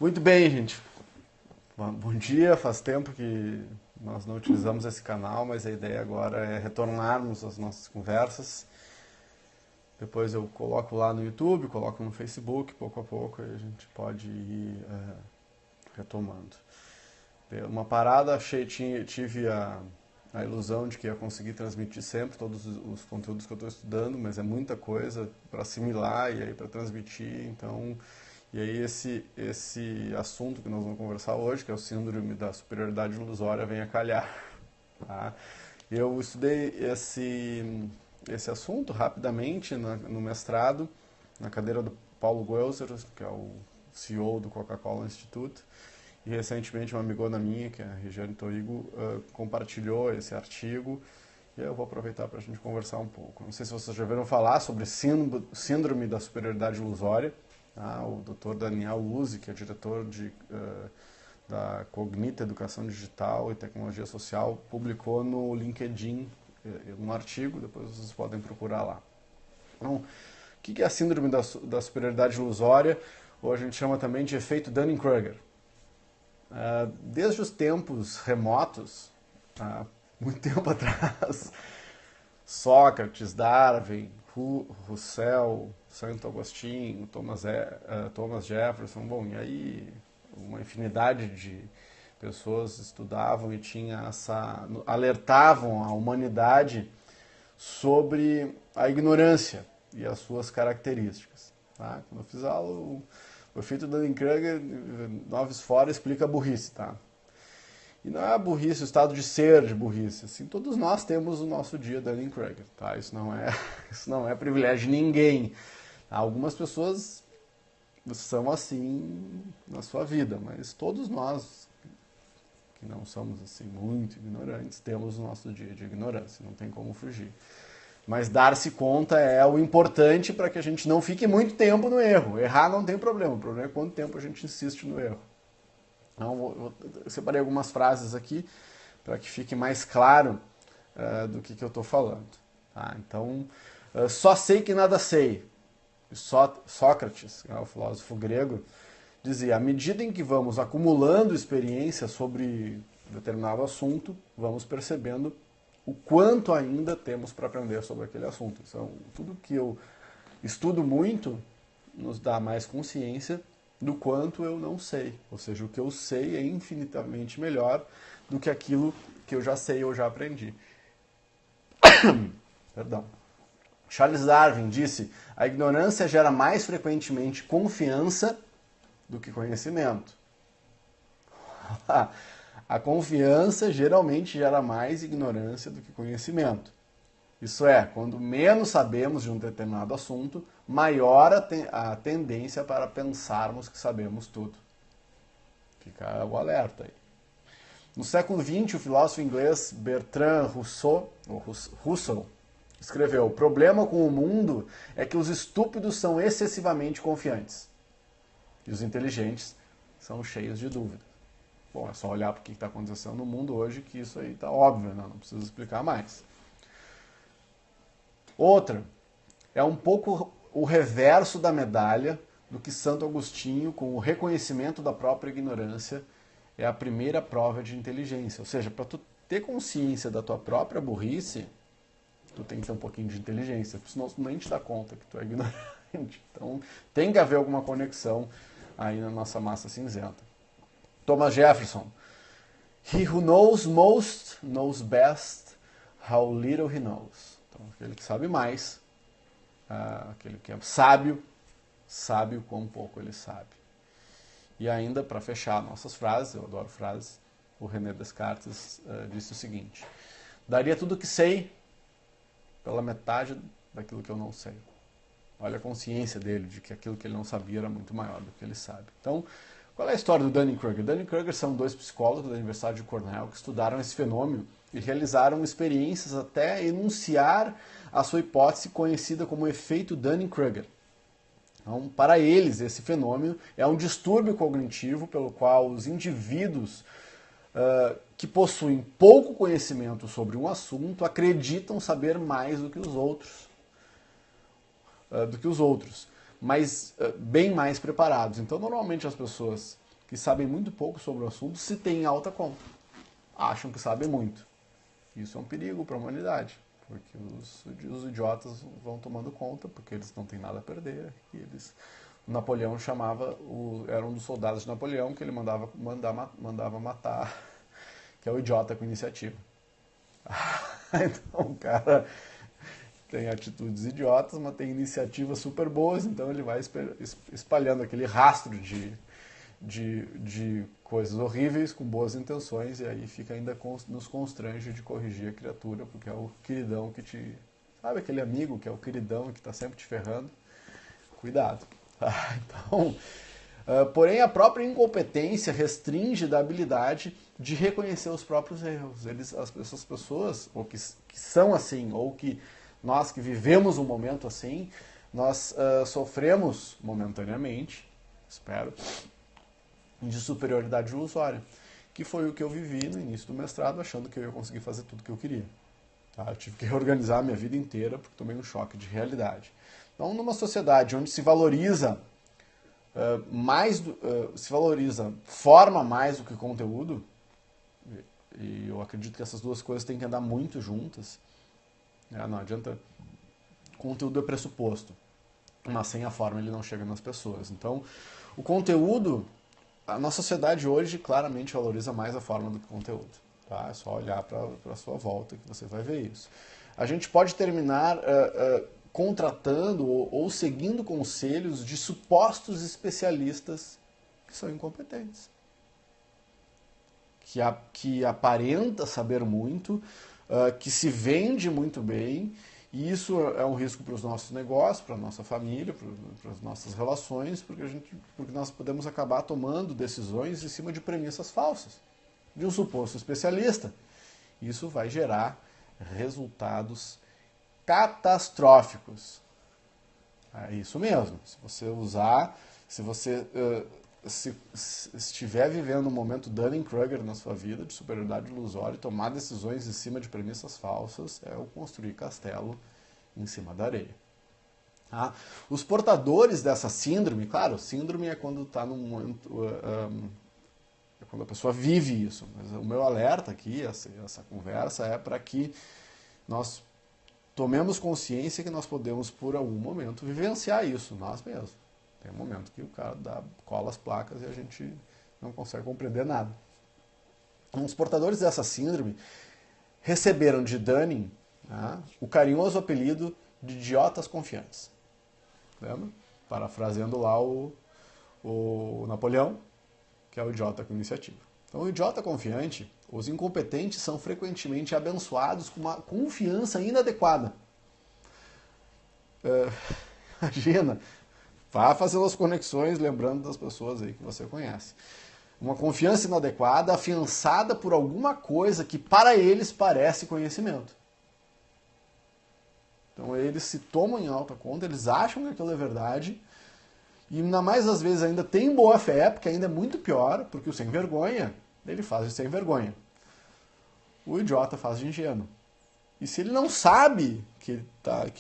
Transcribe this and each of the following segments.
Muito bem, gente. Bom dia, faz tempo que nós não utilizamos esse canal, mas a ideia agora é retornarmos às nossas conversas. Depois eu coloco lá no YouTube, coloco no Facebook, pouco a pouco, e a gente pode ir retomando. Dei uma parada, tive a ilusão de que ia conseguir transmitir sempre todos os conteúdos que eu estou estudando, mas é muita coisa para assimilar e aí para transmitir, então... E aí esse assunto que nós vamos conversar hoje, que é o síndrome da superioridade ilusória, vem a calhar. Tá? Eu estudei esse assunto rapidamente no mestrado, na cadeira do Paulo Guelzer, que é o CEO do Coca-Cola Institute, e recentemente uma amigona minha, que é a Regiane Torigo, compartilhou esse artigo, e eu vou aproveitar para a gente conversar um pouco. Não sei se vocês já ouviram falar sobre síndrome da superioridade ilusória. O Dr. Daniel Uzi, que é diretor da Cognita Educação Digital e Tecnologia Social, publicou no LinkedIn um artigo, depois vocês podem procurar lá. Então, o que é a síndrome da superioridade ilusória, ou a gente chama também de efeito Dunning-Kruger? Desde os tempos remotos, muito tempo atrás, Sócrates, Darwin, Russell, Santo Agostinho, Thomas Jefferson, bom, e aí uma infinidade de pessoas estudavam e alertavam a humanidade sobre a ignorância e as suas características. Tá? Quando eu fiz a aula, o efeito Dunning-Kruger, Noves Fora, explica a burrice, tá? E não é a burrice, o estado de ser de burrice. Assim, todos nós temos o nosso dia Dunning-Kruger. Tá? Isso não é privilégio de ninguém. Algumas pessoas são assim na sua vida, mas todos nós, que não somos assim muito ignorantes, temos o nosso dia de ignorância. Não tem como fugir. Mas dar-se conta é o importante para que a gente não fique muito tempo no erro. Errar não tem problema. O problema é quanto tempo a gente insiste no erro. Então, eu separei algumas frases aqui para que fique mais claro do que eu estou falando. Tá? Então, só sei que nada sei. Sócrates, o filósofo grego, dizia: à medida em que vamos acumulando experiência sobre determinado assunto, vamos percebendo o quanto ainda temos para aprender sobre aquele assunto. Então, tudo que eu estudo muito nos dá mais consciência do quanto eu não sei. Ou seja, o que eu sei é infinitamente melhor do que aquilo que eu já sei ou já aprendi. Perdão. Charles Darwin disse: a ignorância gera mais frequentemente confiança do que conhecimento. A confiança geralmente gera mais ignorância do que conhecimento. Isso é, quando menos sabemos de um determinado assunto, maior a tendência para pensarmos que sabemos tudo. Fica o alerta aí. No século XX, o filósofo inglês Bertrand Russell escreveu: o problema com o mundo é que os estúpidos são excessivamente confiantes e os inteligentes são cheios de dúvida. Bom, é só olhar para o que está acontecendo no mundo hoje que isso aí está óbvio, né? Não precisa explicar mais. Outra, é um pouco o reverso da medalha do que Santo Agostinho, com o reconhecimento da própria ignorância, é a primeira prova de inteligência. Ou seja, para tu ter consciência da tua própria burrice, tu tem que ter um pouquinho de inteligência, senão tu nem te dá conta que tu é ignorante. Então, tem que haver alguma conexão aí na nossa massa cinzenta. Thomas Jefferson: he who knows most knows best how little he knows. Então, aquele que sabe mais, aquele que é sábio, sabe o quão pouco ele sabe. E ainda, para fechar nossas frases, eu adoro frases, o René Descartes disse o seguinte: daria tudo o que sei pela metade daquilo que eu não sei. Olha a consciência dele de que aquilo que ele não sabia era muito maior do que ele sabe. Então, qual é a história do Dunning-Kruger? Dunning-Kruger são dois psicólogos da Universidade de Cornell que estudaram esse fenômeno e realizaram experiências até enunciar a sua hipótese conhecida como efeito Dunning-Kruger. Então, para eles, esse fenômeno é um distúrbio cognitivo pelo qual os indivíduos que possuem pouco conhecimento sobre um assunto acreditam saber mais do que os outros, mas bem mais preparados. Então, normalmente as pessoas que sabem muito pouco sobre o assunto se têm alta conta. Acham que sabem muito. Isso é um perigo para a humanidade, porque os idiotas vão tomando conta, porque eles não têm nada a perder. O Napoleão era um dos soldados de Napoleão que ele mandava matar, que é o idiota com iniciativa. Então o cara tem atitudes idiotas, mas tem iniciativas super boas, então ele vai espalhando aquele rastro de coisas horríveis com boas intenções, e aí fica ainda nos constrange de corrigir a criatura, porque é o queridão que te... Sabe aquele amigo que é o queridão que está sempre te ferrando? Cuidado. Então, porém, a própria incompetência restringe da habilidade de reconhecer os próprios erros. Essas pessoas, ou que são assim, ou que nós que vivemos um momento assim, nós sofremos momentaneamente, espero, de superioridade ilusória, que foi o que eu vivi no início do mestrado, achando que eu ia conseguir fazer tudo que eu queria. Tá? Eu tive que reorganizar a minha vida inteira, porque tomei um choque de realidade. Então, numa sociedade onde se valoriza forma mais do que conteúdo, e eu acredito que essas duas coisas têm que andar muito juntas, não adianta, conteúdo é pressuposto, mas sem a forma ele não chega nas pessoas. Então, o conteúdo, a nossa sociedade hoje claramente valoriza mais a forma do que o conteúdo. Tá? É só olhar para a sua volta que você vai ver isso. A gente pode terminar contratando ou seguindo conselhos de supostos especialistas que são incompetentes. Que aparenta saber muito, que se vende muito bem, e isso é um risco para os nossos negócios, para a nossa família, para as nossas relações, porque nós podemos acabar tomando decisões em cima de premissas falsas, de um suposto especialista. Isso vai gerar resultados catastróficos. É isso mesmo. Se você estiver vivendo um momento Dunning-Kruger na sua vida, de superioridade ilusória, e tomar decisões em cima de premissas falsas, é o construir castelo em cima da areia. Tá? Os portadores dessa síndrome, claro, síndrome é quando está num momento... quando a pessoa vive isso. Mas o meu alerta aqui, essa conversa, é para que nós tomemos consciência que nós podemos, por algum momento, vivenciar isso, nós mesmos. Tem um momento que o cara cola as placas e a gente não consegue compreender nada. Os portadores dessa síndrome receberam de Dunning, né, o carinhoso apelido de idiotas confiantes. Lembra? Parafraseando lá o Napoleão, que é o idiota com iniciativa. Então, o idiota confiante, os incompetentes são frequentemente abençoados com uma confiança inadequada. Imagina, vá fazendo as conexões, lembrando das pessoas aí que você conhece. Uma confiança inadequada, afiançada por alguma coisa que para eles parece conhecimento. Então, eles se tomam em alta conta, eles acham que aquilo é verdade, e na mais das vezes ainda tem boa fé, porque ainda é muito pior, porque o sem vergonha, ele faz de sem vergonha. O idiota faz de ingênuo. E se ele não sabe que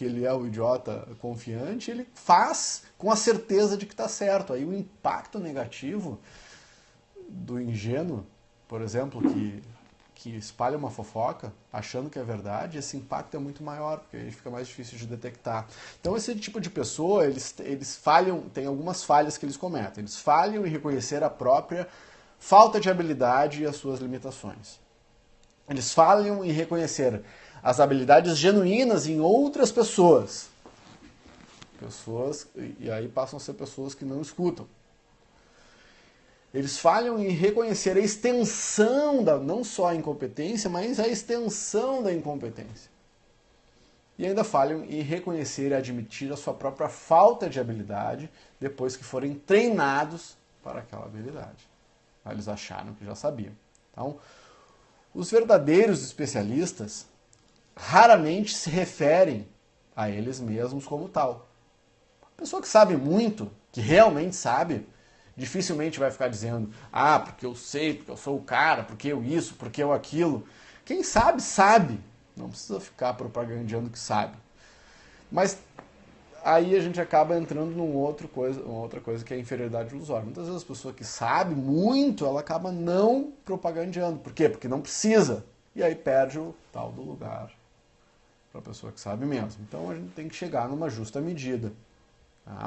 ele é o idiota confiante, ele faz com a certeza de que está certo. Aí o impacto negativo do ingênuo, por exemplo, que espalha uma fofoca achando que é verdade, esse impacto é muito maior, porque aí fica mais difícil de detectar. Então esse tipo de pessoa, eles falham, tem algumas falhas que eles cometem. Eles falham em reconhecer a própria falta de habilidade e as suas limitações. Eles falham em reconhecer as habilidades genuínas em outras pessoas. E aí passam a ser pessoas que não escutam. Eles falham em reconhecer a extensão não só a incompetência, mas a extensão da incompetência. E ainda falham em reconhecer e admitir a sua própria falta de habilidade depois que forem treinados para aquela habilidade. Eles acharam que já sabiam. Então, os verdadeiros especialistas raramente se referem a eles mesmos como tal. A pessoa que sabe muito, que realmente sabe, dificilmente vai ficar dizendo, porque eu sei, porque eu sou o cara, porque eu isso, porque eu aquilo. Quem sabe, sabe. Não precisa ficar propagandeando que sabe. Mas aí a gente acaba entrando uma outra coisa que é a inferioridade ilusória. Muitas vezes a pessoa que sabe muito, ela acaba não propagandeando. Por quê? Porque não precisa. E aí perde o tal do lugar para a pessoa que sabe mesmo. Então a gente tem que chegar numa justa medida.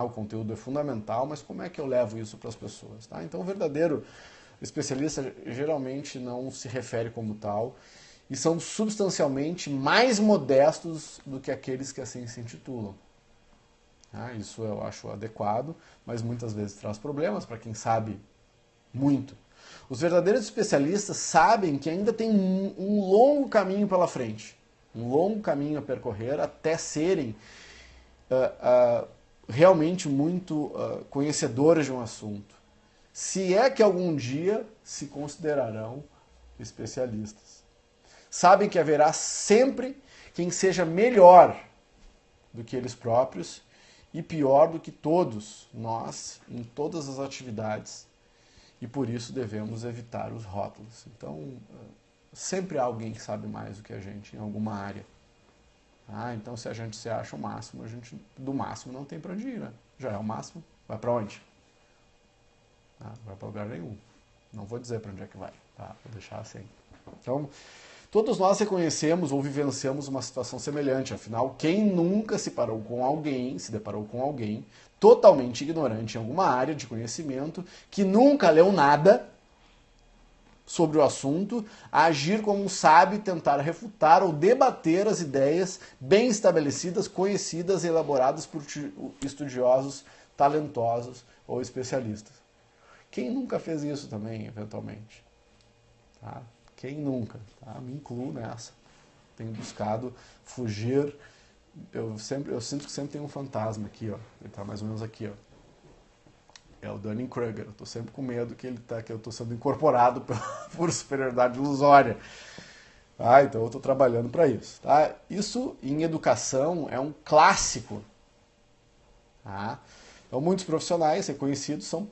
O conteúdo é fundamental, mas como é que eu levo isso para as pessoas? Tá? Então o verdadeiro especialista geralmente não se refere como tal e são substancialmente mais modestos do que aqueles que assim se intitulam. Isso eu acho adequado, mas muitas vezes traz problemas para quem sabe muito. Os verdadeiros especialistas sabem que ainda tem um longo caminho pela frente, um longo caminho a percorrer até serem realmente muito conhecedores de um assunto. Se é que algum dia se considerarão especialistas. Sabem que haverá sempre quem seja melhor do que eles próprios e pior do que todos nós em todas as atividades. E por isso devemos evitar os rótulos. Então, sempre há alguém que sabe mais do que a gente em alguma área. Então, se a gente se acha o máximo, a gente do máximo não tem para onde ir, né? Já é o máximo, vai para onde? Vai para lugar nenhum. Não vou dizer para onde é que vai, tá? Vou deixar assim. Então, todos nós reconhecemos ou vivenciamos uma situação semelhante. Afinal, quem nunca se deparou com alguém totalmente ignorante em alguma área de conhecimento, que nunca leu nada sobre o assunto, a agir como um sábio e tentar refutar ou debater as ideias bem estabelecidas, conhecidas e elaboradas por estudiosos, talentosos ou especialistas. Quem nunca fez isso também, eventualmente? Tá? Quem nunca? Tá? Me incluo nessa. Tenho buscado fugir. Eu sinto que sempre tem um fantasma aqui, ó. Ele está mais ou menos aqui, ó. É o Dunning-Kruger. Eu estou sempre com medo que eu estou sendo incorporado por superioridade ilusória. Então eu estou trabalhando para isso. Tá? Isso em educação é um clássico. Tá? Então muitos profissionais reconhecidos são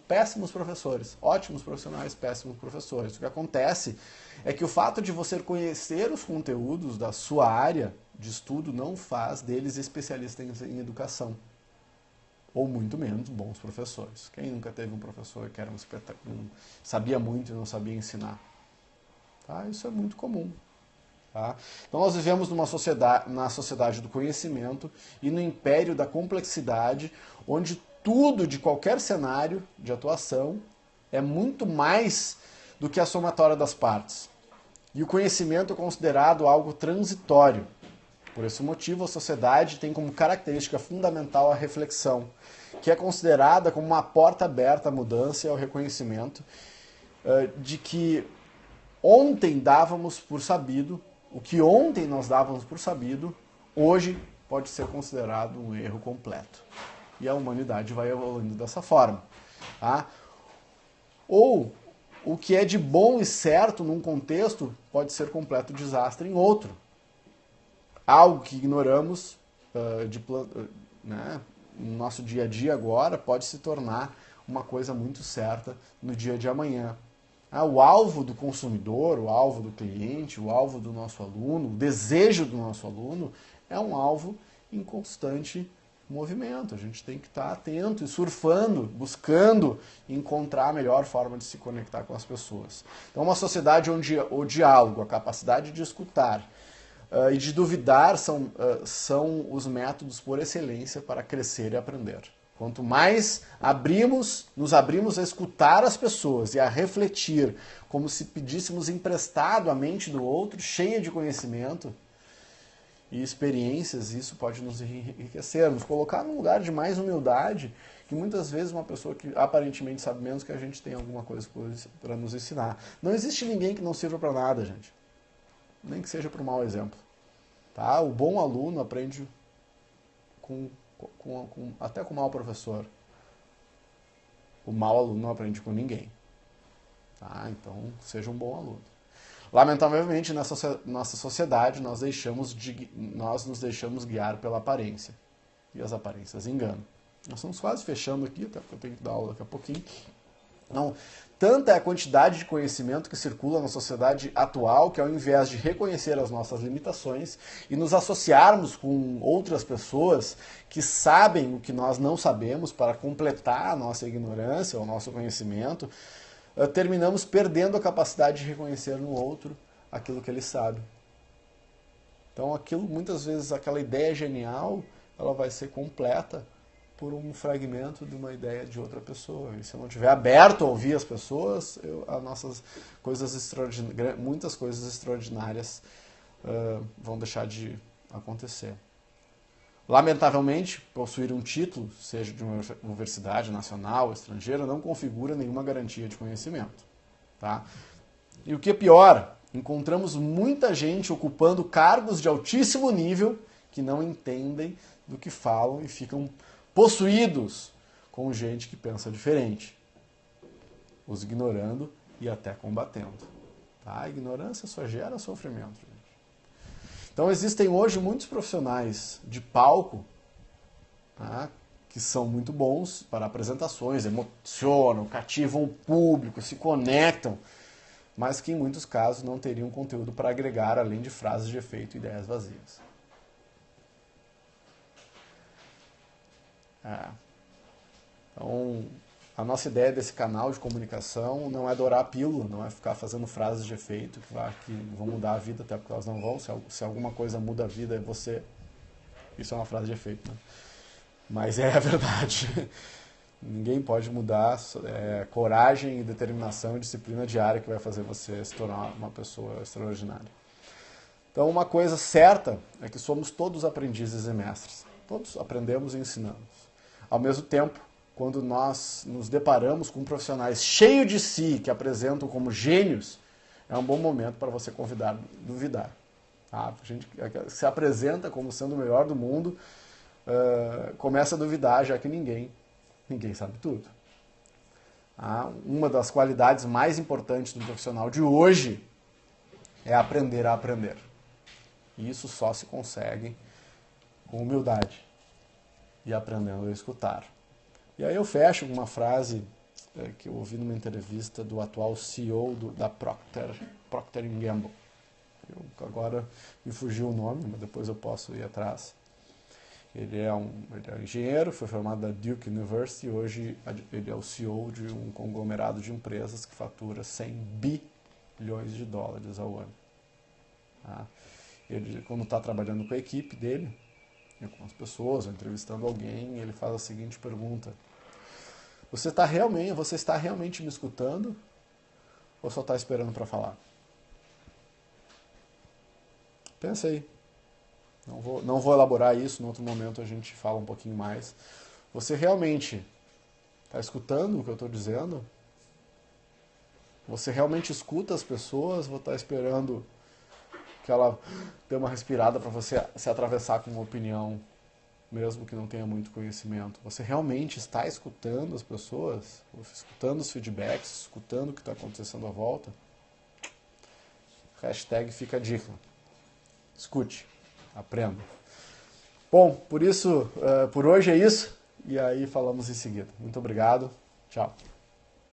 péssimos professores. Ótimos profissionais, péssimos professores. O que acontece é que o fato de você conhecer os conteúdos da sua área de estudo não faz deles especialistas em educação. Ou muito menos bons professores. Quem nunca teve um professor que era sabia muito e não sabia ensinar? Tá? Isso é muito comum. Tá? Então nós vivemos na sociedade do conhecimento e no império da complexidade, onde tudo de qualquer cenário de atuação é muito mais do que a somatória das partes. E o conhecimento é considerado algo transitório. Por esse motivo, a sociedade tem como característica fundamental a reflexão, que é considerada como uma porta aberta à mudança e ao reconhecimento de que ontem dávamos por sabido, o que ontem nós dávamos por sabido, hoje pode ser considerado um erro completo. E a humanidade vai evoluindo dessa forma. Tá? Ou o que é de bom e certo num contexto pode ser completo desastre em outro. Algo que ignoramos no nosso dia a dia agora pode se tornar uma coisa muito certa no dia de amanhã. O alvo do consumidor, o alvo do cliente, o alvo do nosso aluno, o desejo do nosso aluno é um alvo em constante movimento. A gente tem que estar atento e surfando, buscando encontrar a melhor forma de se conectar com as pessoas. Então, uma sociedade onde o diálogo, a capacidade de escutar e de duvidar são os métodos por excelência para crescer e aprender. Quanto mais nos abrimos a escutar as pessoas e a refletir como se pedíssemos emprestado a mente do outro, cheia de conhecimento e experiências, isso pode nos enriquecer, nos colocar num lugar de mais humildade, que muitas vezes uma pessoa que aparentemente sabe menos que a gente tem alguma coisa para nos ensinar. Não existe ninguém que não sirva para nada, gente. Nem que seja para um mau exemplo. Tá? O bom aluno aprende até com o mau professor. O mau aluno não aprende com ninguém. Tá? Então, seja um bom aluno. Lamentavelmente, nessa nossa sociedade, nós nos deixamos guiar pela aparência. E as aparências enganam. Nós estamos quase fechando aqui, até porque eu tenho que dar aula daqui a pouquinho. Não, tanta é a quantidade de conhecimento que circula na sociedade atual que, ao invés de reconhecer as nossas limitações e nos associarmos com outras pessoas que sabem o que nós não sabemos para completar a nossa ignorância, o nosso conhecimento, terminamos perdendo a capacidade de reconhecer no outro aquilo que ele sabe. Então, muitas vezes, aquela ideia genial, ela vai ser completa por um fragmento de uma ideia de outra pessoa. E se eu não estiver aberto a ouvir as pessoas, muitas coisas extraordinárias vão deixar de acontecer. Lamentavelmente, possuir um título, seja de uma universidade nacional ou estrangeira, não configura nenhuma garantia de conhecimento. Tá? E o que é pior, encontramos muita gente ocupando cargos de altíssimo nível que não entendem do que falam e ficam possuídos com gente que pensa diferente, os ignorando e até combatendo. Tá? A ignorância só gera sofrimento. Gente. Então existem hoje muitos profissionais de palco, tá, que são muito bons para apresentações, emocionam, cativam o público, se conectam, mas que em muitos casos não teriam conteúdo para agregar além de frases de efeito e ideias vazias. Então, a nossa ideia desse canal de comunicação não é dourar a pílula, não é ficar fazendo frases de efeito que vão mudar a vida, até porque elas não vão. Se alguma coisa muda a vida, é você. Isso é uma frase de efeito, né? Mas é a verdade. Ninguém pode mudar. Coragem, determinação e disciplina diária que vai fazer você se tornar uma pessoa extraordinária. Então, uma coisa certa é que somos todos aprendizes e mestres. Todos aprendemos e ensinamos. Ao mesmo tempo, quando nós nos deparamos com profissionais cheios de si, que apresentam como gênios, é um bom momento para você duvidar. Tá? A gente se apresenta como sendo o melhor do mundo, começa a duvidar, já que ninguém sabe tudo. Uma das qualidades mais importantes do profissional de hoje é aprender a aprender. E isso só se consegue com humildade e aprendendo a escutar. E aí eu fecho com uma frase que eu ouvi numa entrevista do atual CEO da Procter & Gamble. Agora me fugiu o nome, mas depois eu posso ir atrás. Ele é engenheiro, foi formado da Duke University e hoje ele é o CEO de um conglomerado de empresas que fatura 100 bilhões de dólares ao ano. Tá? Ele, quando está trabalhando com a equipe dele, com as pessoas, ou entrevistando alguém, ele faz a seguinte pergunta: você está realmente me escutando ou só está esperando para falar? Pensa aí. Não vou elaborar isso, em outro momento a gente fala um pouquinho mais. Você realmente está escutando o que eu estou dizendo? Você realmente escuta as pessoas ou está esperando que ela dê uma respirada para você se atravessar com uma opinião, mesmo que não tenha muito conhecimento? Você realmente está escutando as pessoas? Escutando os feedbacks? Escutando o que está acontecendo à volta? Hashtag fica a dica. Escute, aprenda. Bom, por hoje é isso. E aí falamos em seguida. Muito obrigado. Tchau.